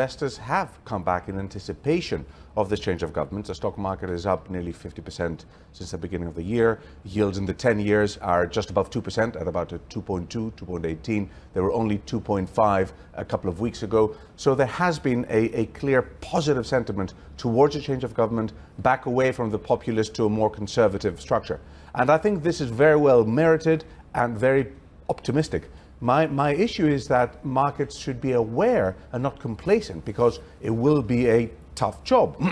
Investors have come back in anticipation of this change of government. The stock market is up nearly 50% since the beginning of the year. Yields in the 10 years are just above 2% at about a 2.2, 2.18. They were only 2.5 a couple of weeks ago. So there has been a clear positive sentiment towards a change of government, back away from the populist to a more conservative structure. And I think this is very well merited and very optimistic. My issue is that markets should be aware and not complacent, because it will be a tough job.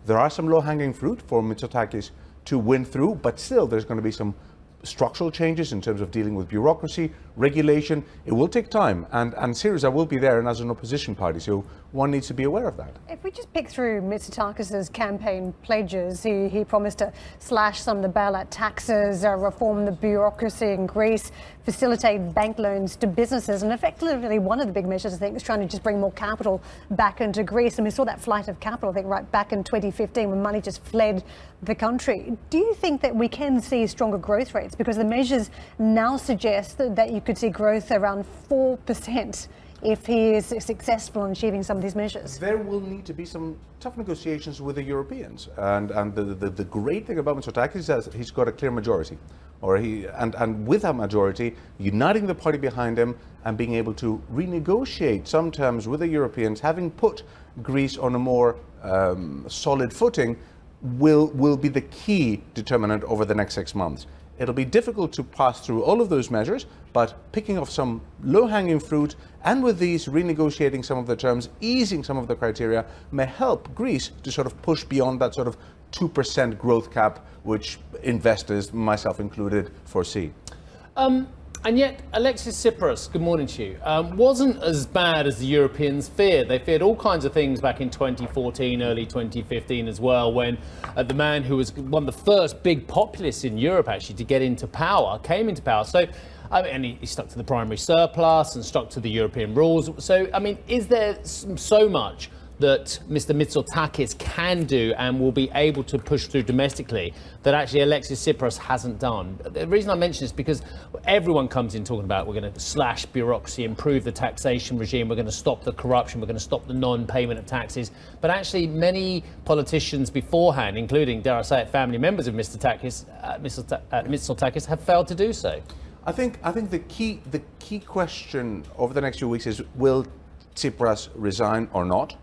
There are some low-hanging fruit for Mitsotakis to win through, but still there's going to be some structural changes in terms of dealing with bureaucracy, regulation. It will take time, and Syriza will be there and as an opposition party, so one needs to be aware of that. If we just pick through Mitsotakis' campaign pledges, he promised to slash some of the bailout taxes, reform the bureaucracy in Greece, facilitate bank loans to businesses, and effectively one of the big measures, I think, is trying to just bring more capital back into Greece. And we saw that flight of capital, I think, right back in 2015 when money just fled the country. Do you think that we can see stronger growth rates? Because the measures now suggest that you could see growth around 4% if he is successful in achieving some of these measures. There will need to be some tough negotiations with the Europeans. And the great thing about Mitsotakis is that he's got a clear majority. And with that majority, uniting the party behind him and being able to renegotiate some terms with the Europeans, having put Greece on a more solid footing, will be the key determinant over the next 6 months. It'll be difficult to pass through all of those measures, but picking off some low-hanging fruit, and with these renegotiating some of the terms, easing some of the criteria, may help Greece to sort of push beyond that sort of 2% growth cap, which investors, myself included, foresee. And yet, Alexis Tsipras, good morning to you, wasn't as bad as the Europeans feared. They feared all kinds of things back in 2014, early 2015 as well, when the man who was one of the first big populists in Europe, actually, to get into power, came into power. So, I mean, and he stuck to the primary surplus and stuck to the European rules. So, I mean, is there so much that Mr. Mitsotakis can do and will be able to push through domestically that actually Alexis Tsipras hasn't done? The reason I mention this is because everyone comes in talking about we're going to slash bureaucracy, improve the taxation regime, we're going to stop the corruption, we're going to stop the non-payment of taxes. But actually many politicians beforehand, including, dare I say it, family members of Mr. Mitsotakis, have failed to do so. I think the key question over the next few weeks is, will Tsipras resign or not?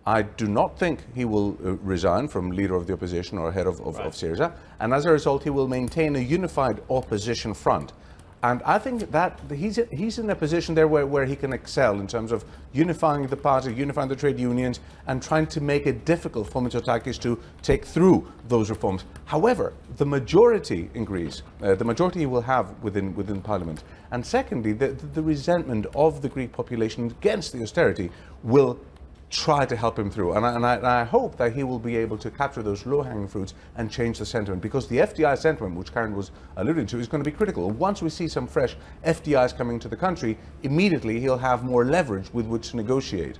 I do not think he will resign from leader of the opposition or head of Syriza, and as a result he will maintain a unified opposition front. And I think that he's in a position there where he can excel in terms of unifying the party, unifying the trade unions, and trying to make it difficult for Mitsotakis to take through those reforms. However, the majority in Greece, the majority he will have within Parliament, and secondly, the resentment of the Greek population against the austerity will try to help him through. And I hope that he will be able to capture those low-hanging fruits and change the sentiment, because the FDI sentiment, which Karen was alluding to, is going to be critical. Once we see some fresh FDIs coming to the country, immediately he'll have more leverage with which to negotiate.